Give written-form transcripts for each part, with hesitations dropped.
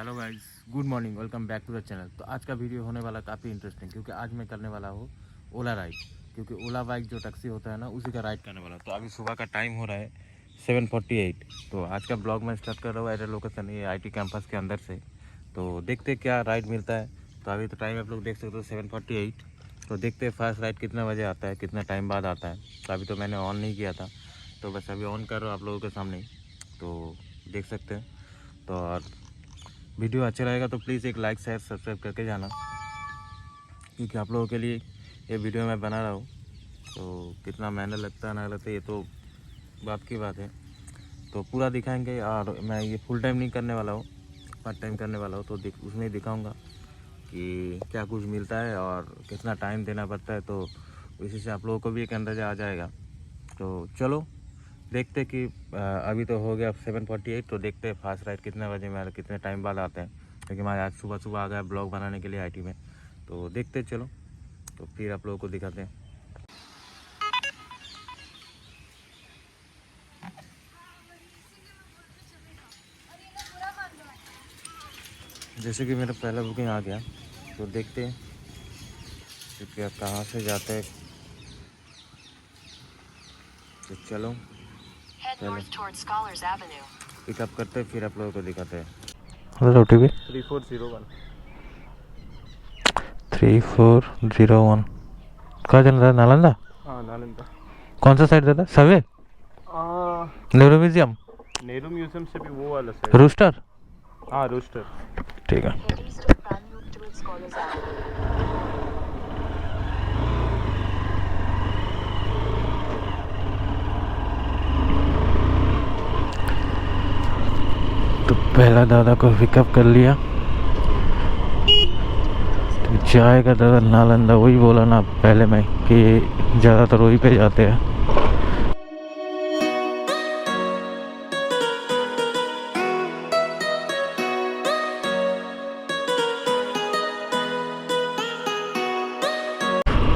Hello guys, good morning, welcome back to the channel. तो आज का वीडियो होने वाला काफ़ी इंटरेस्टिंग, क्योंकि आज मैं करने वाला हूँ ओला राइड। क्योंकि ओला बाइक जो टैक्सी होता है ना, उसी का राइड करने वाला। तो अभी सुबह का टाइम हो रहा है 7:48। तो आज का ब्लॉग मैं स्टार्ट कर रहा हूँ एट लोकेशन, ये IT कैंपस के अंदर से। तो देखते क्या राइड मिलता है। तो अभी तो टाइम आप लोग देख सकते हो 7:48। तो देखते फर्स्ट राइड कितना बजे आता है, कितना टाइम बाद आता है। तो अभी तो मैंने ऑन नहीं किया था, तो बस अभी ऑन कर रहा हूँ आप लोगों के सामने ही। तो देख सकते हैं। तो और वीडियो अच्छा रहेगा तो प्लीज़ एक लाइक शेयर सब्सक्राइब करके जाना, क्योंकि आप लोगों के लिए ये वीडियो मैं बना रहा हूँ। तो कितना मेहनत लगता है ना लगता है, ये तो बात की बात है। तो पूरा दिखाएंगे, और मैं ये फुल टाइम नहीं करने वाला हूँ, पार्ट टाइम करने वाला हूँ। तो उसमें दिखाऊँगा कि क्या कुछ मिलता है और कितना टाइम देना पड़ता है। तो इसी से आप लोगों को भी एक अंदाज़ा आ जाएगा। तो चलो देखते कि अभी तो हो गया 7:48। तो देखते हैं फास्ट राइड कितने बजे में कितने टाइम बाद आते हैं, क्योंकि मैं आज सुबह सुबह आ गया ब्लॉग बनाने के लिए IT में। तो देखते चलो, तो फिर आप लोगों को दिखाते हैं। जैसे कि मेरा पहला बुकिंग आ गया, तो देखते हैं कि क्या कहाँ से जाते हैं। तो चलो पहले पिकअप करते हैं, फिर आप लोगों को दिखाते हैं। Hello OTP 3401। 3401। कहाँ जाना था? नालंदा? हाँ, नालंदा। कौन सा साइड था? सवे, नेहरू म्यूजियम, नेहरू म्यूजियम से भी वो वाला साइड। रूस्टर। हाँ, रोस्टर। ठीक है। तो पहला दादा को पिकअप कर लिया, तो जाएगा दादा नालंदा। वही बोला ना पहले मैं कि ज़्यादातर वही पे जाते हैं।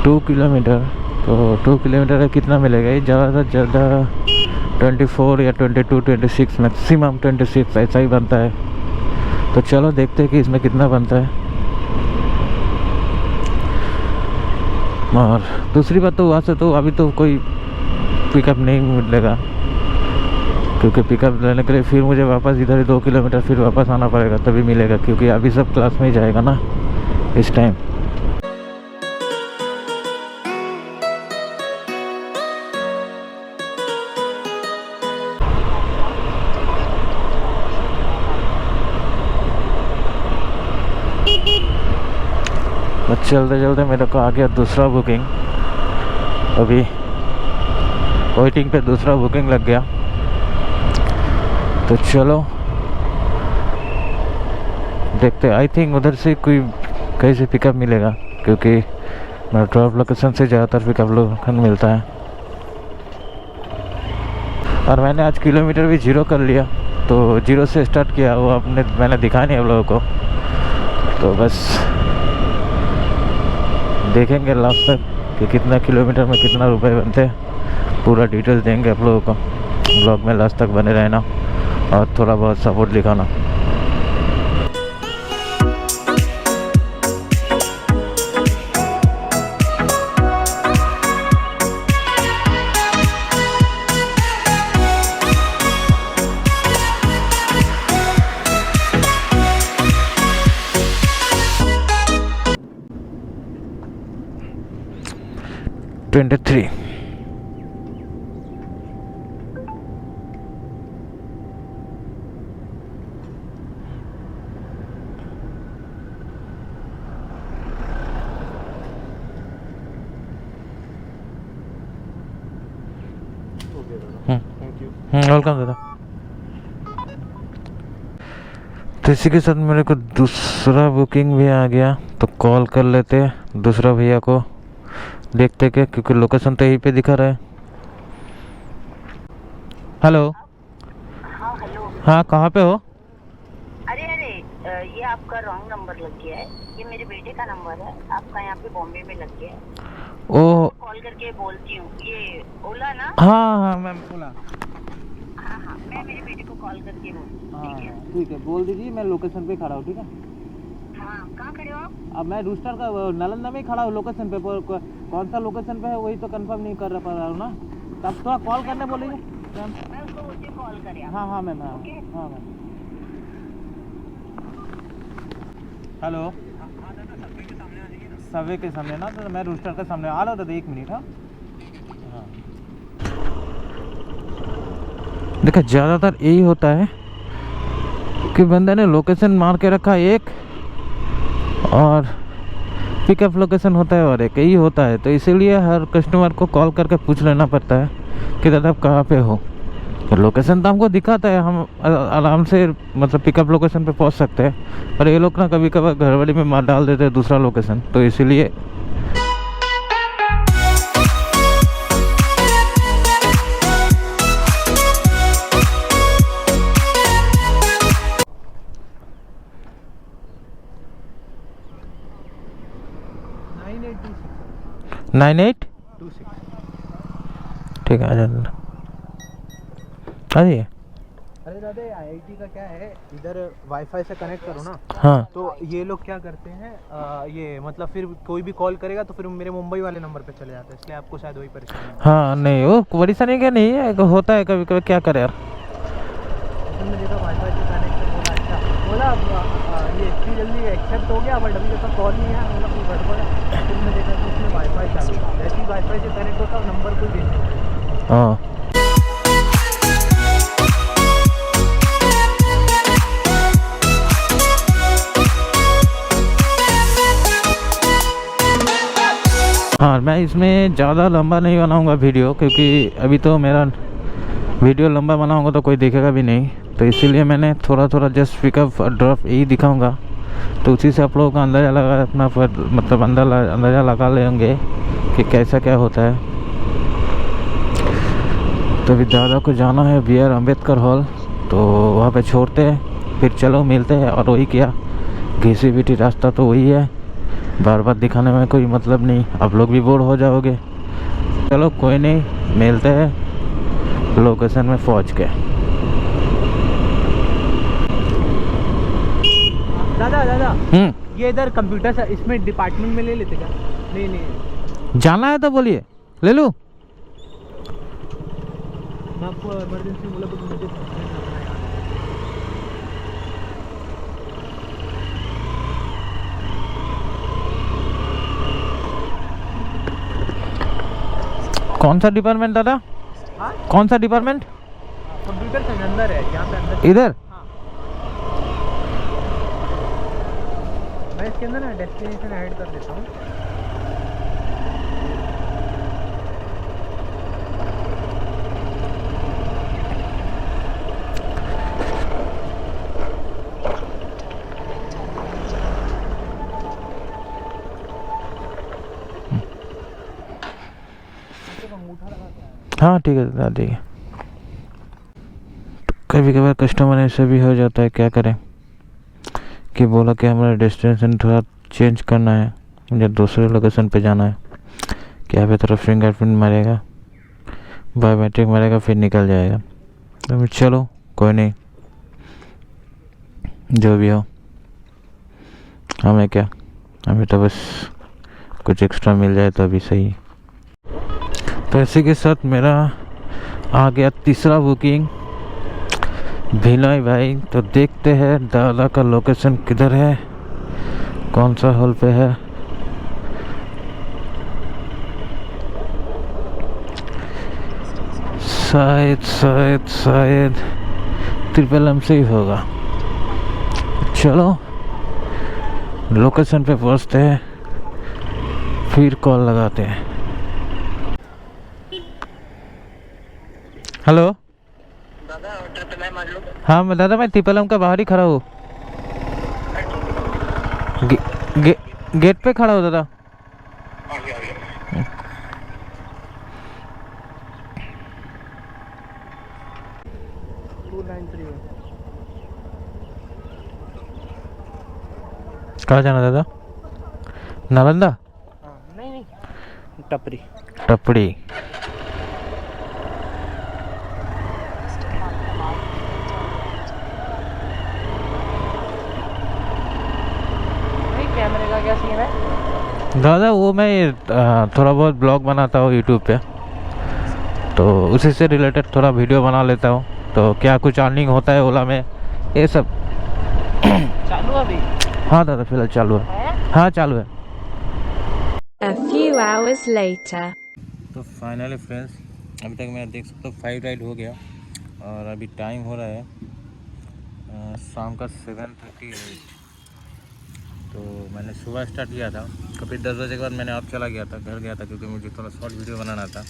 Two kilometre. तो 2 किलोमीटर का कितना मिलेगा? ये ज़्यादा से ज़्यादा 24 या 22, 26, मैक्सिमम 26 ऐसा ही बनता है। तो चलो देखते हैं कि इसमें कितना बनता है। और दूसरी बात तो वहाँ से तो अभी तो कोई पिकअप नहीं मिलेगा, क्योंकि पिकअप लेने के लिए फिर मुझे वापस इधर ही 2 किलोमीटर फिर वापस आना पड़ेगा, तभी मिलेगा। क्योंकि अभी सब क्लास में ही जाएगा ना इस टाइम। बस चलते चलते मेरे को आ गया दूसरा बुकिंग। अभी वेटिंग पे दूसरा बुकिंग लग गया। तो चलो देखते। आई थिंक उधर से कोई कहीं से पिकअप मिलेगा, क्योंकि मेरा ड्रॉप लोकेशन से ज़्यादातर पिकअप लोकेशन मिलता है। और मैंने आज किलोमीटर भी 0 कर लिया, तो 0 से स्टार्ट किया। वो मैंने दिखा नहीं आप लोगों को। तो बस देखेंगे लास्ट तक कि कितना किलोमीटर में कितना रुपए बनते हैं। पूरा डिटेल्स देंगे आप लोगों को। ब्लॉग में लास्ट तक बने रहना और थोड़ा बहुत सपोर्ट दिखाना। $23। ओके दादा, थैंक यू। वेलकम दादा। तो इसी के साथ मेरे को दूसरा बुकिंग भी आ गया। तो कॉल कर लेते हैं दूसरा भैया को, देखते क्या, क्योंकि लोकेशन तो यहीं पे दिखा रहा है। हेलो। हाँ, हेलो। हाँ, कहाँ पे हो? अरे ये आपका रॉन्ग नंबर लग गया है। ये मेरे बेटे का नंबर है। आपका यहाँ पे बॉम्बे में लग गया है। ओ कॉल करके बोलती हूँ। ये ओला ना? हाँ हाँ मैम, ओला। हाँ हाँ, मैं मेरे बेटे को कॉल करके हाँ ठीक है। ठीक है, बोल दीजिए मैं लोकेशन पे खड़ा हूँ, ठीक है। हाँ कहाँ खड़े हो आप? अब मैं रूस्टर का नालंदा में ही खड़ा हूँ लोकेशन पे, कौन सा लोकेशन पे है वही तो कंफर्म नहीं कर पा रहा हूँ ना, तब थोड़ा कॉल करने बोलिए मैम। मैं उसको उसे कॉल करे आप। हाँ हाँ मैम, हाँ ओके। हाँ मैम। हेलो, सबवे के सामने ना, तो मैं रूस्टर के सामने आ रहा था, 1 मिनट। हाँ हाँ देखा, ज़्यादातर यही होता है कि बंदे ने लोकेशन मार के रखा एक और पिकअप लोकेशन होता है और एक यही होता है, तो इसीलिए हर कस्टमर को कॉल करके पूछ लेना पड़ता है कि दादा आप कहाँ पे हो। तो लोकेशन तो हमको दिखाता है, हम आराम से मतलब पिकअप लोकेशन पे पहुंच सकते हैं, पर ये लोग ना कभी कभार घरवाली में मार डाल देते हैं दूसरा लोकेशन, तो इसीलिए। Nine eight 2826। ठीक है, आ जाना। आ जाइए। अरे दादा IIT का क्या है, इधर वाईफाई से कनेक्ट करो ना, हाँ तो ये लोग क्या करते हैं, ये मतलब फिर कोई भी कॉल करेगा तो फिर मेरे मुंबई वाले नंबर पे चले जाते हैं, इसलिए आपको शायद वही परेशानी है। हाँ, नहीं वो परेशानी क्या नहीं है, होता है कभी कभी, क्या करे यार। मैंने देखा वाईफाई से कनेक्ट, बोला अच्छा, बोला ये इतनी जल्दी एक्सेप्ट हो गया, बट अभी जब तक कॉल नहीं है मतलब कोई गड़बड़ है, फिर मैं देखा कि उसमें वाईफाई चालू है, जैसे ही वाईफाई से कनेक्ट होता है नंबर कोई देने होता है। हाँ हाँ, मैं इसमें ज़्यादा लंबा नहीं बनाऊंगा वीडियो, क्योंकि अभी तो मेरा वीडियो लंबा बनाऊंगा तो कोई देखेगा भी नहीं, तो इसीलिए मैंने थोड़ा थोड़ा जस्ट पिकअप और ड्रॉप यही दिखाऊंगा, तो उसी से आप लोगों का अंदाज़ा लगा अपना मतलब अंदाज़ा लगा लेंगे कि कैसा क्या होता है। तो अभी दादा को जाना है BR अम्बेडकर हॉल, तो वहाँ पे छोड़ते हैं, फिर चलो मिलते हैं। और वही क्या, घिसी पिटी रास्ता तो वही है, बार बार दिखाने में कोई मतलब नहीं, आप लोग भी बोर हो जाओगे। चलो कोई नहीं, मिलते हैं लोकेशन में पहुंच के। दादा ये इधर कंप्यूटर से इसमें डिपार्टमेंट में ले लेते क्या? नहीं जाना है तो बोलिए, ले लूँ। मैं आपको इमरजेंसी बोला तो मुझे पहुंचने लगना है यार। कौन सा डिपार्टमेंट दादा? हाँ कौन सा डिपार्टमेंट? कंप्यूटर से अंदर है, यहाँ पे अंदर। इधर? हाँ मैं इसके अंदर ना डेस्टिनेशन ऐड कर देता हूँ। हाँ ठीक है दादा, ठीक है। कभी कभार कस्टमर ऐसे भी हो जाता है, क्या करें कि बोला कि हमारा डेस्टिनेशन थोड़ा चेंज करना है, मुझे दूसरे लोकेशन पे जाना है, क्या पे तरफ फिंगरप्रिंट मारेगा, बायोमेट्रिक मारेगा, फिर निकल जाएगा। तो चलो कोई नहीं, जो भी हो, हमें क्या, हमें तो बस कुछ एक्स्ट्रा मिल जाए तो अभी सही। तो इसी के साथ मेरा आ गया तीसरा बुकिंग भिलाई भाई। तो देखते हैं दादा का लोकेशन किधर है, कौन सा हॉल पे है। शायद ट्रिपल एम से ही होगा। चलो लोकेशन पे पहुंचते हैं, फिर कॉल लगाते हैं। हेलो दादा ट्रिपल एम आ जाओ। हाँ मैं दादा, मैं ट्रिपल एम का बाहर ही खड़ा हूँ, गेट पे खड़ा हूँ दादा। कहाँ जाना दादा? नालंदा? नहीं टपरी। टपड़ी। क्या सीन है? दादा वो मैं थोड़ा बहुत ब्लॉग बनाता हूँ यूट्यूब पे, तो उसी से रिलेटेड थोड़ा वीडियो बना लेता हूँ। तो क्या कुछ अर्निंग होता है ओला में, ये सब। चालू अभी? हाँ दादा फिलहाल चालू है। हाँ चालू है। A few hours later. तो फाइनली फ्रेंड्स, अभी तक मैं देख सकता हूँ 5 राइड हो गया और अभी टाइम हो रहा है शाम का 7:38। तो मैंने सुबह स्टार्ट किया था, कभी 10 बजे के बाद मैंने अब चला गया था, घर गया था क्योंकि मुझे थोड़ा शॉर्ट वीडियो बनाना था।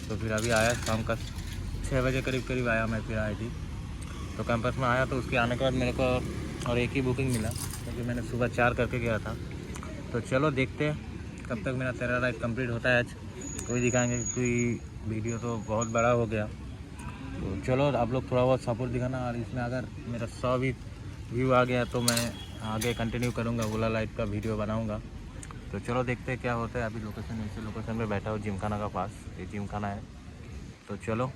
तो फिर अभी आया शाम का 6 बजे करीब आया मैं, फिर आई थी। तो कैंपस में आया तो उसके आने के बाद मेरे को और एक ही बुकिंग मिला क्योंकि मैंने सुबह 4 करके गया था। तो चलो देखते हैं कब तक मेरा 13 राइड कंप्लीट होता है आज, कोई दिखाएंगे क्योंकि वीडियो तो बहुत बड़ा हो गया। तो चलो आप लोग थोड़ा बहुत सपोर्ट दिखाना, और इसमें अगर मेरा 100 भी व्यू आ गया तो मैं आगे कंटिन्यू करूँगा, ओला लाइट का वीडियो बनाऊँगा। तो चलो देखते हैं क्या होता है। अभी लोकेशन ऐसे लोकेशन पे बैठा हूँ जिमखाना का पास, ये जिमखाना है। तो चलो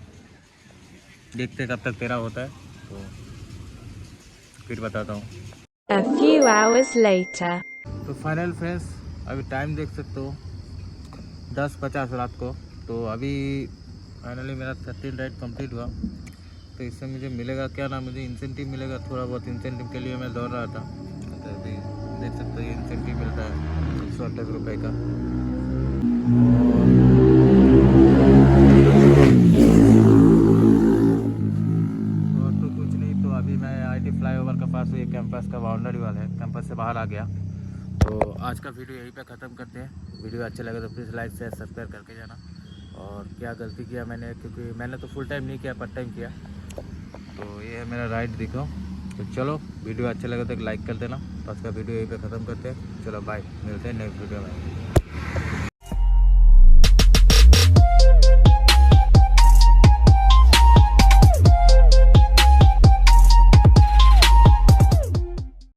देखते हैं कब तक 13 होता है, तो फिर बताता हूँ। A few hours later. तो फाइनल फ्रेंड्स, अभी टाइम देख सकते हो 10:50 रात को। तो अभी फाइनली मेरा 13 राइड कंप्लीट हुआ। तो इससे मुझे मिलेगा क्या ना, मुझे इंसेंटिव मिलेगा, थोड़ा बहुत इंसेंटिव के लिए मैं दौड़ रहा था। तो अभी देख सकते हो ये इंसेंटिव मिलता है 128 रुपये का। और तो कुछ नहीं, तो अभी मैं IT फ्लाईओवर के पास, ये कैंपस का बाउंड्री वाला है, कैंपस से बाहर आ गया। तो आज का वीडियो यहीं पे ख़त्म करते हैं। वीडियो अच्छा लगे तो प्लीज़ लाइक शेयर सब्सक्राइब करके जाना। और क्या गलती किया मैंने, क्योंकि मैंने तो फुल टाइम नहीं किया, पार्ट टाइम किया। तो ये है मेरा राइड, देखो। तो चलो वीडियो अच्छा लगे तो लाइक कर देना। तो आज का वीडियो यहीं पे ख़त्म करते हैं। चलो बाय, मिलते हैं नेक्स्ट वीडियो में।